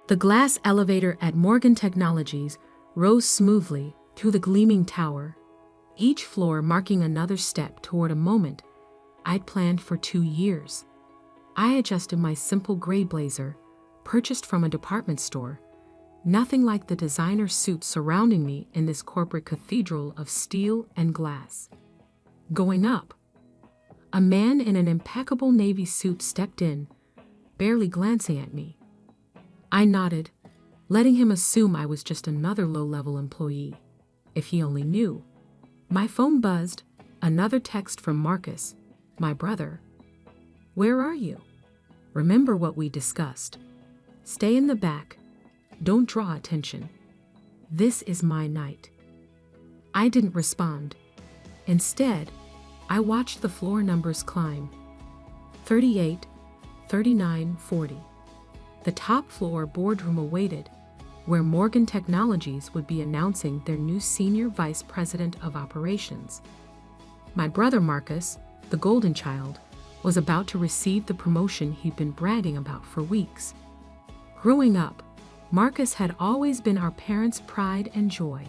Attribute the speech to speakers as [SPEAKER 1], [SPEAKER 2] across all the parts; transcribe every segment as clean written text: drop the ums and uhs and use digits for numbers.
[SPEAKER 1] The glass elevator at Morgan Technologies rose smoothly through the gleaming tower, each floor marking another step toward a moment I'd planned for 2 years. I adjusted my simple gray blazer, purchased from a department store, nothing like the designer suits surrounding me in this corporate cathedral of steel and glass. Going up, a man in an impeccable navy suit stepped in, barely glancing at me. I nodded, letting him assume I was just another low-level employee. If he only knew. My phone buzzed, another text from Marcus, my brother. "Where are you? Remember what we discussed. Stay in the back. Don't draw attention. This is my night." I didn't respond. Instead, I watched the floor numbers climb. 38, 39, 40. The top floor boardroom awaited, where Morgan Technologies would be announcing their new Senior Vice President of Operations. My brother Marcus, the golden child, was about to receive the promotion he'd been bragging about for weeks. Growing up, Marcus had always been our parents' pride and joy.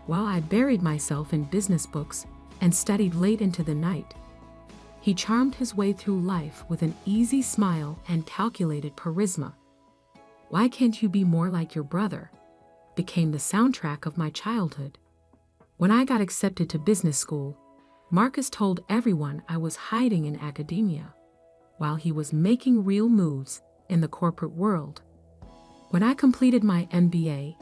[SPEAKER 1] While I buried myself in business books and studied late into the night, he charmed his way through life with an easy smile and calculated charisma. "Why can't you be more like your brother?" became the soundtrack of my childhood. When I got accepted to business school, Marcus told everyone I was hiding in academia, while he was making real moves in the corporate world. When I completed my MBA,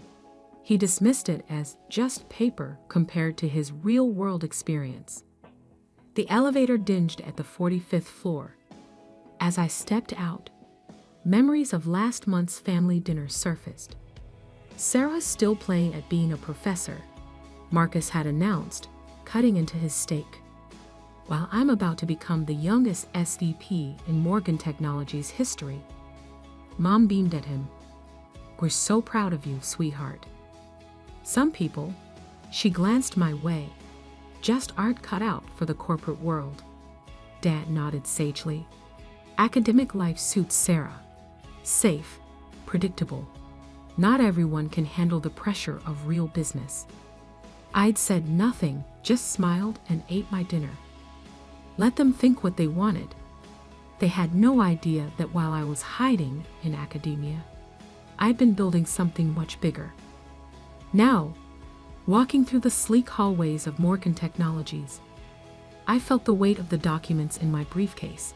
[SPEAKER 1] he dismissed it as just paper compared to his real-world experience. The elevator dinged at the 45th floor. As I stepped out, memories of last month's family dinner surfaced. Sarah's still playing at being a professor, Marcus had announced, cutting into his steak. While I'm about to become the youngest SVP in Morgan Technologies history. Mom beamed at him. "We're so proud of you, sweetheart." Some people, she glanced my way, just aren't cut out for the corporate world. Dad nodded sagely. Academic life suits Sarah. Safe, predictable. Not everyone can handle the pressure of real business. I'd said nothing, just smiled and ate my dinner. Let them think what they wanted. They had no idea that while I was hiding in academia, I'd been building something much bigger. Now, walking through the sleek hallways of Morgan Technologies, I felt the weight of the documents in my briefcase.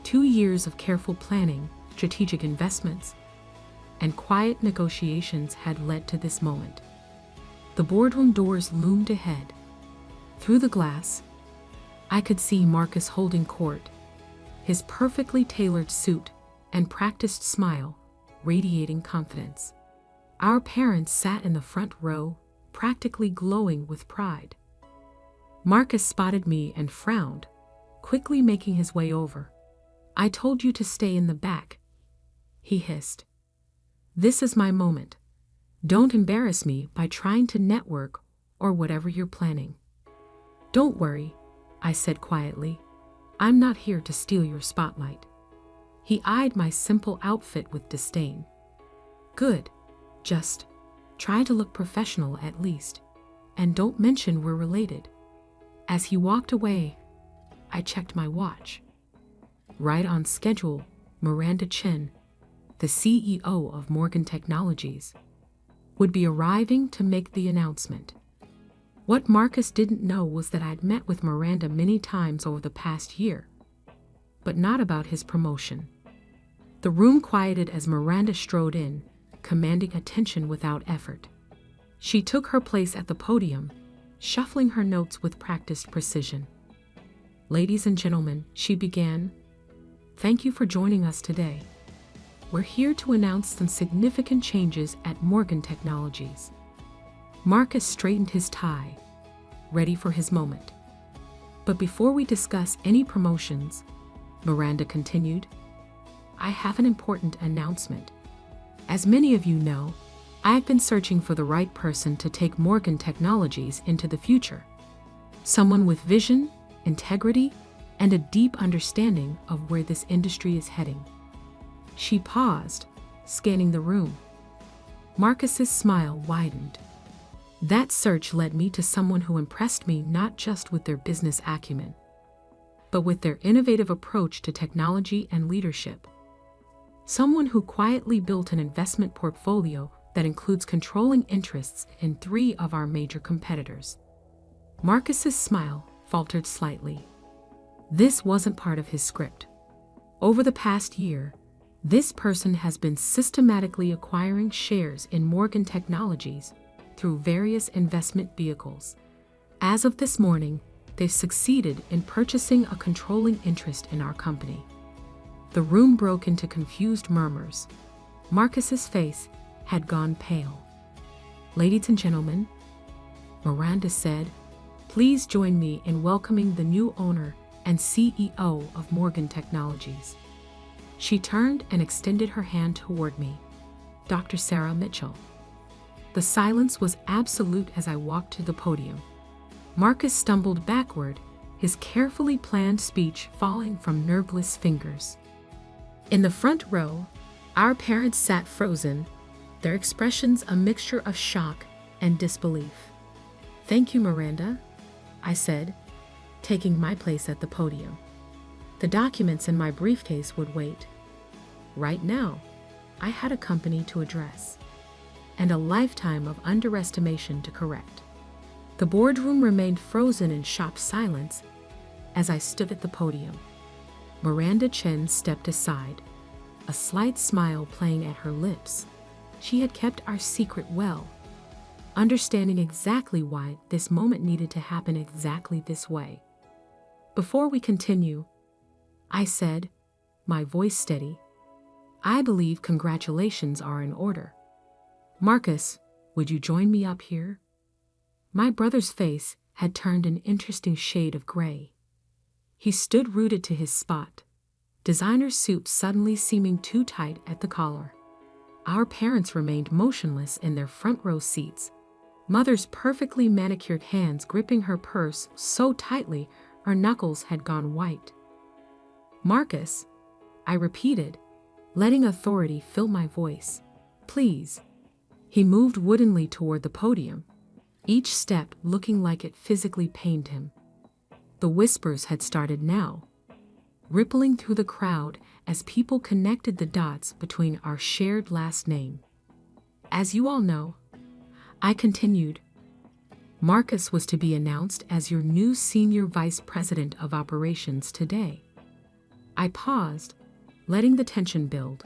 [SPEAKER 1] 2 years of careful planning, strategic investments, and quiet negotiations had led to this moment. The boardroom doors loomed ahead. Through the glass, I could see Marcus holding court, his perfectly tailored suit and practiced smile radiating confidence. Our parents sat in the front row, practically glowing with pride. Marcus spotted me and frowned, quickly making his way over. "I told you to stay in the back," he hissed. "This is my moment. Don't embarrass me by trying to network or whatever you're planning." "Don't worry," I said quietly. "I'm not here to steal your spotlight." He eyed my simple outfit with disdain. "Good. Just try to look professional at least, and don't mention we're related." As he walked away, I checked my watch. Right on schedule, Miranda Chen, the CEO of Morgan Technologies, would be arriving to make the announcement. What Marcus didn't know was that I'd met with Miranda many times over the past year, but not about his promotion. The room quieted as Miranda strode in, commanding attention without effort. She took her place at the podium, shuffling her notes with practiced precision. "Ladies and gentlemen," she began, "thank you for joining us today. We're here to announce some significant changes at Morgan Technologies." Marcus straightened his tie, ready for his moment. "But before we discuss any promotions," Miranda continued, "I have an important announcement. As many of you know, I've been searching for the right person to take Morgan Technologies into the future. Someone with vision, integrity, and a deep understanding of where this industry is heading." She paused, scanning the room. Marcus's smile widened. That search led me to someone who impressed me not just with their business acumen, but with their innovative approach to technology and leadership. Someone who quietly built an investment portfolio that includes controlling interests in 3 of our major competitors. Marcus's smile faltered slightly. This wasn't part of his script. Over the past year, this person has been systematically acquiring shares in Morgan Technologies through various investment vehicles. As of this morning, they've succeeded in purchasing a controlling interest in our company. The room broke into confused murmurs. Marcus's face had gone pale. "Ladies and gentlemen," Miranda said, "please join me in welcoming the new owner and CEO of Morgan Technologies." She turned and extended her hand toward me. "Dr. Sarah Mitchell." The silence was absolute as I walked to the podium. Marcus stumbled backward, his carefully planned speech falling from nerveless fingers. In the front row, our parents sat frozen, their expressions a mixture of shock and disbelief. "Thank you, Miranda," I said, taking my place at the podium. The documents in my briefcase would wait. Right now, I had a company to address, and a lifetime of underestimation to correct. The boardroom remained frozen in shocked silence as I stood at the podium. Miranda Chen stepped aside, a slight smile playing at her lips. She had kept our secret well, understanding exactly why this moment needed to happen exactly this way. "Before we continue," I said, my voice steady, "I believe congratulations are in order. Marcus, would you join me up here?" My brother's face had turned an interesting shade of gray. He stood rooted to his spot, designer suit suddenly seeming too tight at the collar. Our parents remained motionless in their front row seats, mother's perfectly manicured hands gripping her purse so tightly her knuckles had gone white. "Marcus," I repeated, letting authority fill my voice, "please." He moved woodenly toward the podium, each step looking like it physically pained him. The whispers had started now, rippling through the crowd as people connected the dots between our shared last name. "As you all know," I continued, "Marcus was to be announced as your new Senior Vice President of Operations today." I paused, letting the tension build.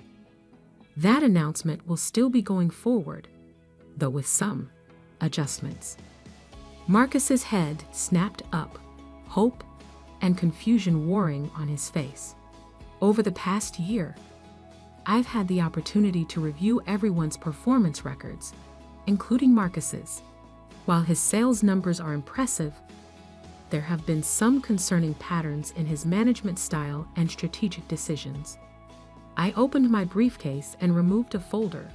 [SPEAKER 1] That announcement will still be going forward, though with some adjustments. Marcus's head snapped up, hope and confusion warring on his face. Over the past year, I've had the opportunity to review everyone's performance records, including Marcus's. While his sales numbers are impressive, there have been some concerning patterns in his management style and strategic decisions. I opened my briefcase and removed a folder,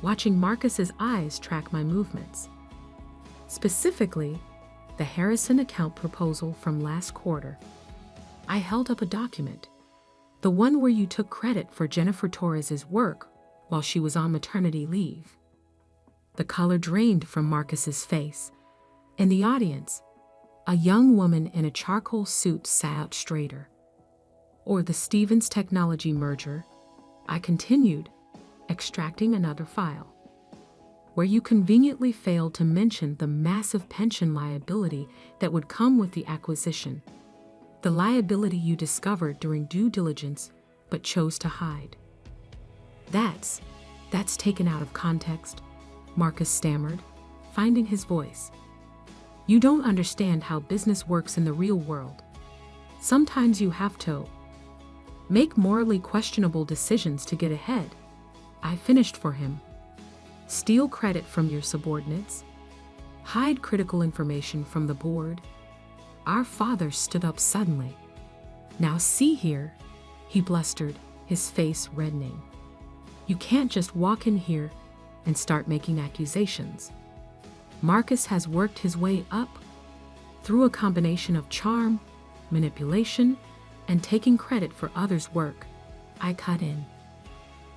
[SPEAKER 1] watching Marcus's eyes track my movements. Specifically, the Harrison account proposal from last quarter. I held up a document, the one where you took credit for Jennifer Torres's work while she was on maternity leave. The color drained from Marcus's face. In the audience, a young woman in a charcoal suit sat straighter. "Or the Stevens Technology merger," I continued, extracting another file, "where you conveniently failed to mention the massive pension liability that would come with the acquisition. The liability you discovered during due diligence but chose to hide." That's taken out of context," Marcus stammered, finding his voice. "You don't understand how business works in the real world. Sometimes you have to make morally questionable decisions to get ahead." I finished for him. "Steal credit from your subordinates, hide critical information from the board." Our father stood up suddenly. "Now see here," he blustered, his face reddening. "You can't just walk in here and start making accusations. Marcus has worked his way up through a combination of charm, manipulation, and taking credit for others' work." I cut in.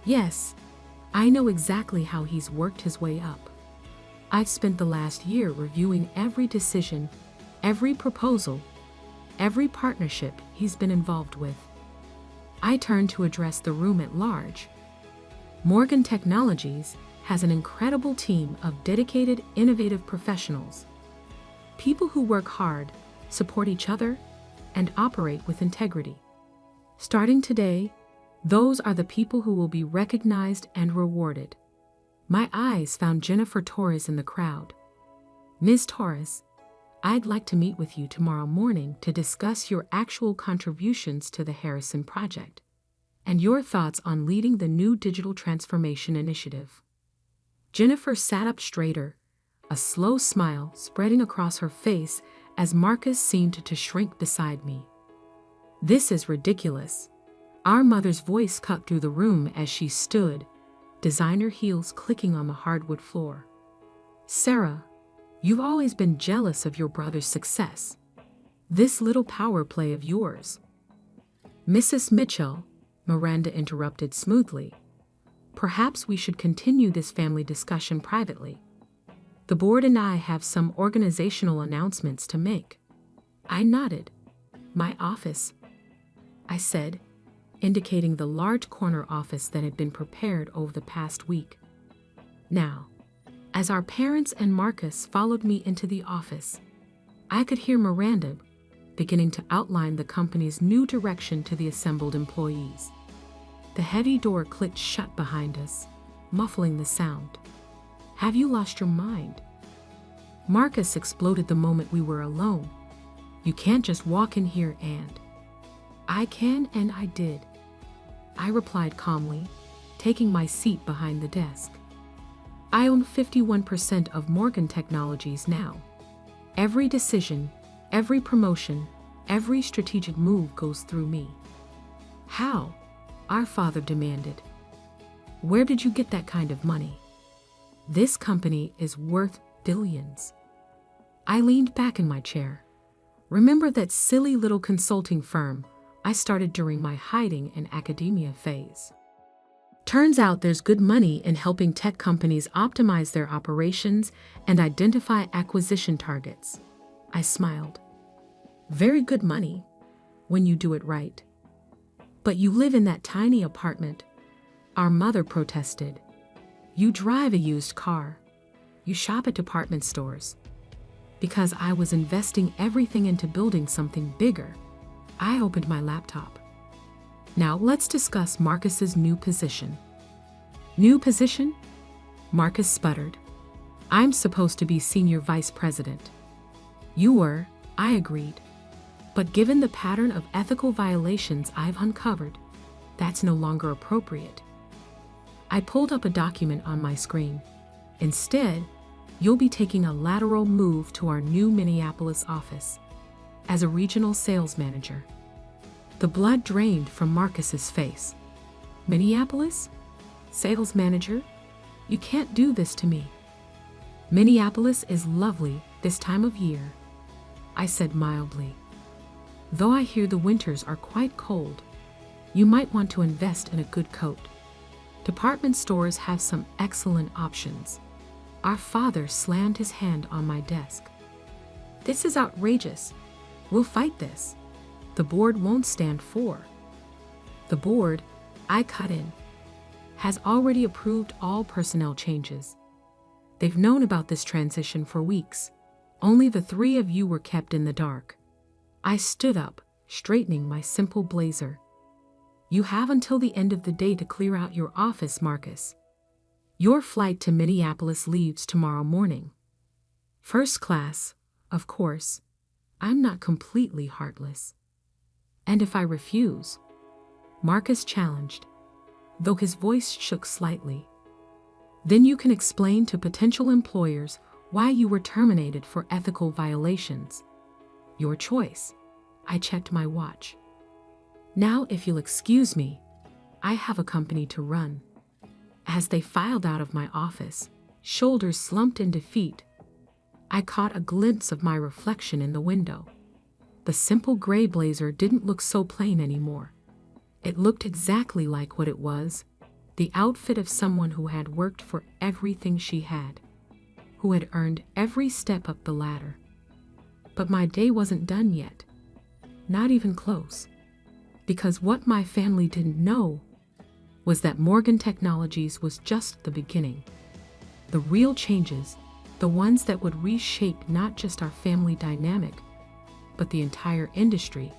[SPEAKER 1] "Yes, I know exactly how he's worked his way up. I've spent the last year reviewing every decision, every proposal, every partnership he's been involved with. I turn to address the room at large. Morgan Technologies has an incredible team of dedicated, innovative professionals. People who work hard, support each other, and operate with integrity. Starting today, those are the people who will be recognized and rewarded. My eyes found Jennifer Torres in the crowd. Ms. Torres, I'd like to meet with you tomorrow morning to discuss your actual contributions to the Harrison Project and your thoughts on leading the new digital transformation initiative. Jennifer sat up straighter, a slow smile spreading across her face as Marcus seemed to shrink beside me. This is ridiculous. Our mother's voice cut through the room as she stood, designer heels clicking on the hardwood floor. Sarah, you've always been jealous of your brother's success. This little power play of yours. Mrs. Mitchell, Miranda interrupted smoothly. Perhaps we should continue this family discussion privately. The board and I have some organizational announcements to make. I nodded. My office, I said, indicating the large corner office that had been prepared over the past week. Now, as our parents and Marcus followed me into the office, I could hear Miranda beginning to outline the company's new direction to the assembled employees. The heavy door clicked shut behind us, muffling the sound. Have you lost your mind? Marcus exploded the moment we were alone. You can't just walk in here and... I can, and I did. I replied calmly, taking my seat behind the desk. I own 51% of Morgan Technologies now. Every decision, every promotion, every strategic move goes through me. How? Our father demanded. Where did you get that kind of money? This company is worth billions. I leaned back in my chair. Remember that silly little consulting firm I started during my hiding in academia phase? Turns out there's good money in helping tech companies optimize their operations and identify acquisition targets. I smiled. Very good money, when you do it right. But you live in that tiny apartment. Our mother protested. You drive a used car. You shop at department stores. Because I was investing everything into building something bigger, I opened my laptop. Now let's discuss Marcus's new position. New position? Marcus sputtered. I'm supposed to be senior vice president. You were, I agreed. But given the pattern of ethical violations I've uncovered, that's no longer appropriate. I pulled up a document on my screen. Instead, you'll be taking a lateral move to our new Minneapolis office as a regional sales manager. The blood drained from Marcus's face. Minneapolis? Sales manager? You can't do this to me. Minneapolis is lovely this time of year, I said mildly. Though I hear the winters are quite cold, you might want to invest in a good coat. Department stores have some excellent options. Our father slammed his hand on my desk. This is outrageous. We'll fight this. The board won't stand for. The board, I cut in, has already approved all personnel changes. They've known about this transition for weeks. Only the three of you were kept in the dark. I stood up, straightening my simple blazer. You have until the end of the day to clear out your office, Marcus. Your flight to Minneapolis leaves tomorrow morning. First class, of course. I'm not completely heartless. And if I refuse? Marcus challenged, though his voice shook slightly. Then you can explain to potential employers why you were terminated for ethical violations. Your choice. I checked my watch. Now, if you'll excuse me, I have a company to run. As they filed out of my office, shoulders slumped in defeat, I caught a glimpse of my reflection in the window. The simple gray blazer didn't look so plain anymore. It looked exactly like what it was, the outfit of someone who had worked for everything she had, who had earned every step up the ladder. But my day wasn't done yet, not even close, because what my family didn't know was that Morgan Technologies was just the beginning. The real changes, the ones that would reshape not just our family dynamic, but the entire industry,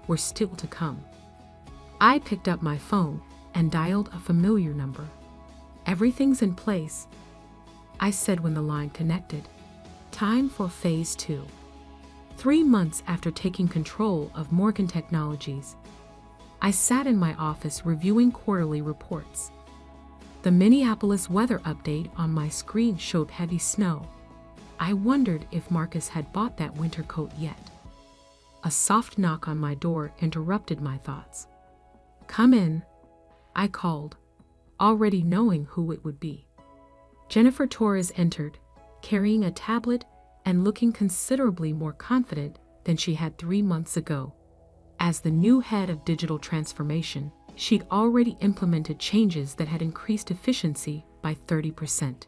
[SPEAKER 1] were still to come. I picked up my phone and dialed a familiar number. "Everything's in place," I said when the line connected. Time for Phase 2. 3 months after taking control of Morgan Technologies, I sat in my office reviewing quarterly reports. The Minneapolis weather update on my screen showed heavy snow. I wondered if Marcus had bought that winter coat yet. A soft knock on my door interrupted my thoughts. "Come in," I called, already knowing who it would be. Jennifer Torres entered, carrying a tablet and looking considerably more confident than she had 3 months ago. As the new head of digital transformation, she'd already implemented changes that had increased efficiency by 30%.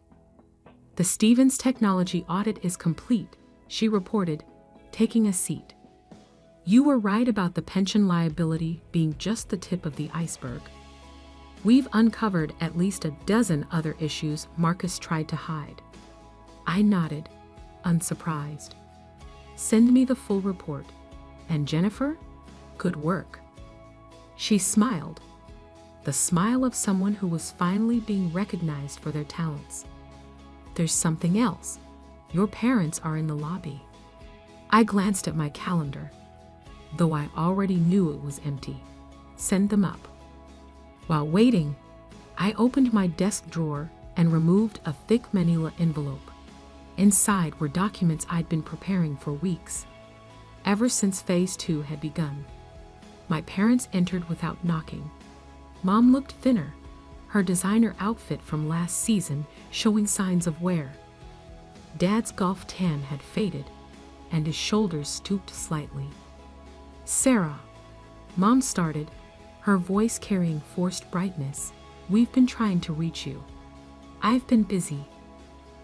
[SPEAKER 1] "The Stevens technology audit is complete," she reported, taking a seat. "You were right about the pension liability being just the tip of the iceberg. We've uncovered at least a dozen other issues Marcus tried to hide." I nodded, unsurprised. "Send me the full report. And Jennifer, good work." She smiled, the smile of someone who was finally being recognized for their talents. "There's something else. Your parents are in the lobby." I glanced at my calendar, though I already knew it was empty. "Send them up." While waiting, I opened my desk drawer and removed a thick manila envelope. Inside were documents I'd been preparing for weeks, ever since Phase 2 had begun. My parents entered without knocking. Mom looked thinner, her designer outfit from last season showing signs of wear. Dad's golf tan had faded, and his shoulders stooped slightly. "Sarah," Mom started, her voice carrying forced brightness, "we've been trying to reach you." "I've been busy,"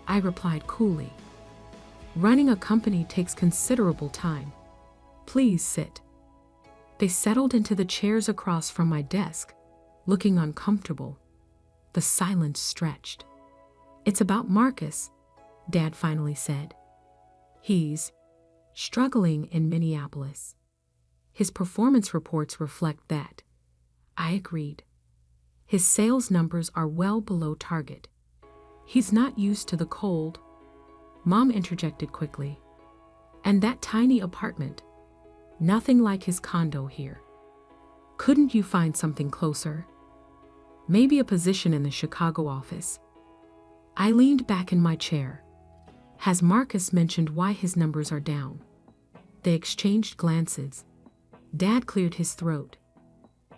[SPEAKER 1] I replied coolly. "Running a company takes considerable time. Please sit." They settled into the chairs across from my desk, looking uncomfortable. The silence stretched. "It's about Marcus," Dad finally said. "He's struggling in Minneapolis. His performance reports reflect that." I agreed. "His sales numbers are well below target. He's not used to the cold," Mom interjected quickly. "And that tiny apartment. Nothing like his condo here. Couldn't you find something closer? Maybe a position in the Chicago office?" I leaned back in my chair. "Has Marcus mentioned why his numbers are down?" They exchanged glances. Dad cleared his throat.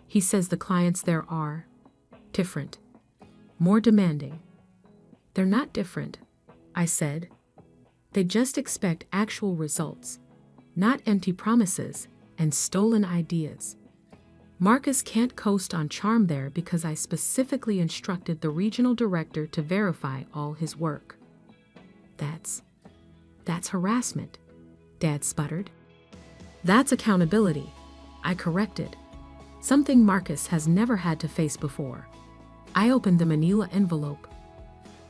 [SPEAKER 1] "He says the clients there are different, more demanding." "They're not different," I said. "They just expect actual results, not empty promises and stolen ideas. Marcus can't coast on charm there because I specifically instructed the regional director to verify all his work." That's harassment," Dad sputtered. "That's accountability," I corrected. "Something Marcus has never had to face before." I opened the manila envelope.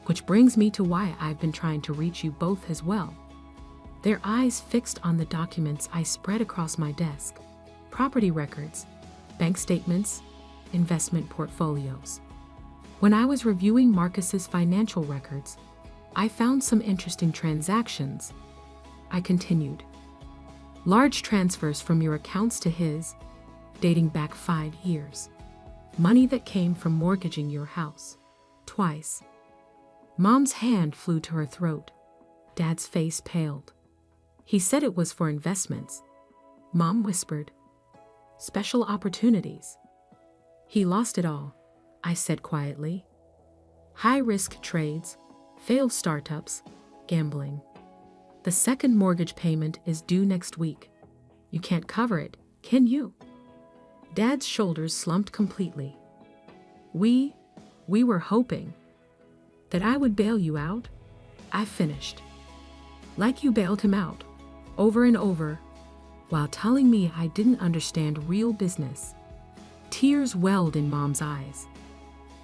[SPEAKER 1] "Which brings me to why I've been trying to reach you both as well." Their eyes fixed on the documents I spread across my desk. Property records, bank statements, investment portfolios. When I was reviewing Marcus's financial records, I found some interesting transactions. I continued. "Large transfers from your accounts to his, dating back 5 years. Money that came from mortgaging your house. Twice." Mom's hand flew to her throat. Dad's face paled. "He said it was for investments," Mom whispered. "Special opportunities." "He lost it all," I said quietly. "High-risk trades, failed startups, gambling. The second mortgage payment is due next week. You can't cover it, can you?" Dad's shoulders slumped completely. We We were hoping that I would bail you out, I finished. Like you bailed him out, over and over, while telling me I didn't understand real business. Tears welled in Mom's eyes.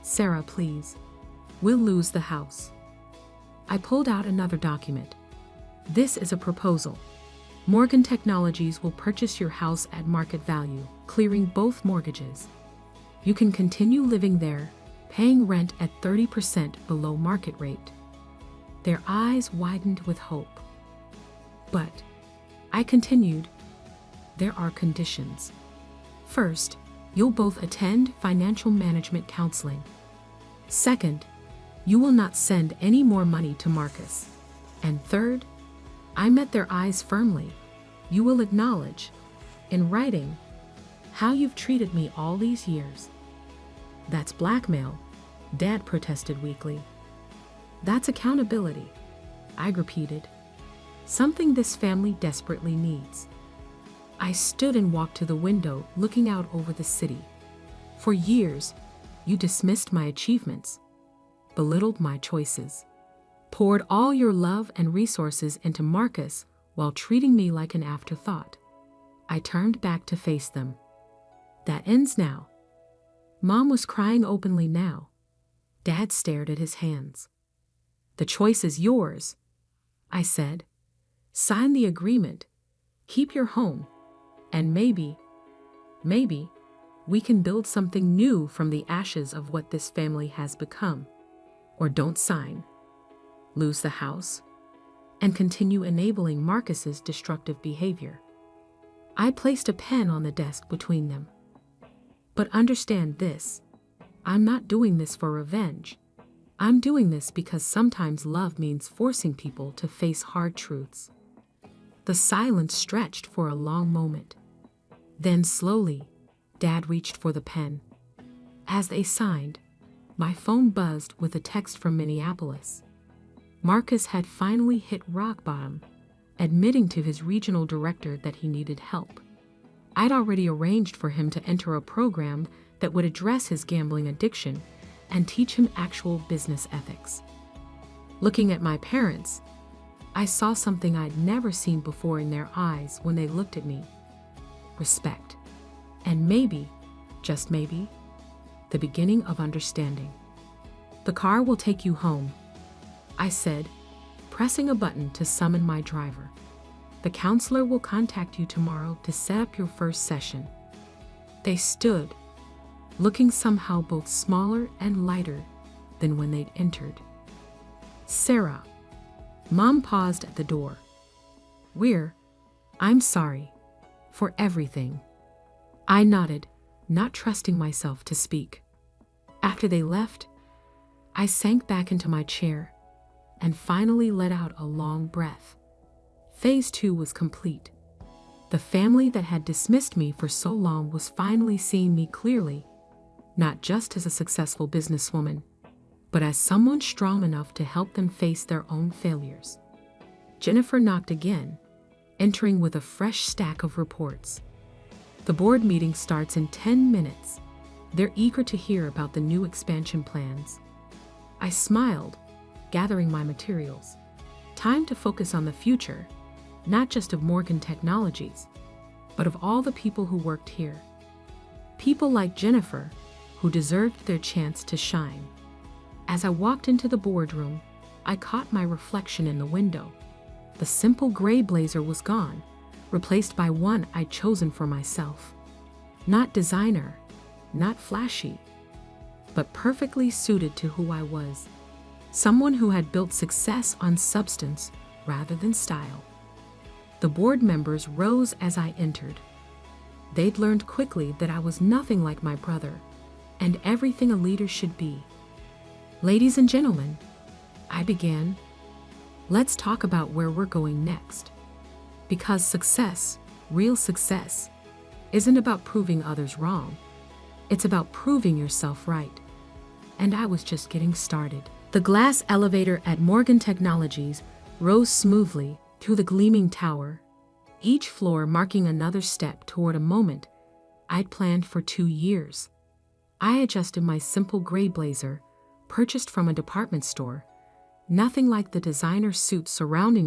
[SPEAKER 1] Sarah, please. We'll lose the house. I pulled out another document. This is a proposal. Morgan Technologies will purchase your house at market value, clearing both mortgages. You can continue living there, paying rent at 30% below market rate. Their eyes widened with hope. But, I continued, there are conditions. First, you'll both attend financial management counseling. Second, you will not send any more money to Marcus. And third, I met their eyes firmly. You will acknowledge, in writing, how you've treated me all these years. That's blackmail, Dad protested weakly. That's accountability, I repeated. Something this family desperately needs. I stood and walked to the window, looking out over the city. For years, you dismissed my achievements, belittled my choices, poured all your love and resources into Marcus while treating me like an afterthought. I turned back to face them. That ends now. Mom was crying openly now. Dad stared at his hands. The choice is yours, I said. Sign the agreement, keep your home, and maybe, we can build something new from the ashes of what this family has become. Or don't sign, lose the house, and continue enabling Marcus's destructive behavior. I placed a pen on the desk between them. But understand this, I'm not doing this for revenge. I'm doing this because sometimes love means forcing people to face hard truths. The silence stretched for a long moment. Then slowly, Dad reached for the pen. As they signed, my phone buzzed with a text from Minneapolis. Marcus had finally hit rock bottom, admitting to his regional director that he needed help. I'd already arranged for him to enter a program that would address his gambling addiction and teach him actual business ethics. Looking at my parents, I saw something I'd never seen before in their eyes when they looked at me. Respect. And maybe, just maybe, the beginning of understanding. The car will take you home, I said, pressing a button to summon my driver. The counselor will contact you tomorrow to set up your first session. They stood, looking somehow both smaller and lighter than when they'd entered. Sarah. Mom paused at the door. I'm sorry. For everything. I nodded, not trusting myself to speak. After they left, I sank back into my chair and finally let out a long breath. Phase 2 was complete. The family that had dismissed me for so long was finally seeing me clearly, not just as a successful businesswoman, but as someone strong enough to help them face their own failures. Jennifer knocked again, entering with a fresh stack of reports. The board meeting starts in 10 minutes. They're eager to hear about the new expansion plans. I smiled, gathering my materials. Time to focus on the future, not just of Morgan Technologies, but of all the people who worked here. People like Jennifer, who deserved their chance to shine. As I walked into the boardroom, I caught my reflection in the window. The simple gray blazer was gone, replaced by one I'd chosen for myself. Not designer, not flashy, but perfectly suited to who I was. Someone who had built success on substance rather than style. The board members rose as I entered. They'd learned quickly that I was nothing like my brother, and everything a leader should be. Ladies and gentlemen, I began, let's talk about where we're going next. Because success, real success, isn't about proving others wrong. It's about proving yourself right. And I was just getting started. The glass elevator at Morgan Technologies rose smoothly through the gleaming tower, each floor marking another step toward a moment I'd planned for 2 years. I adjusted my simple gray blazer, purchased from a department store, nothing like the designer suits surrounding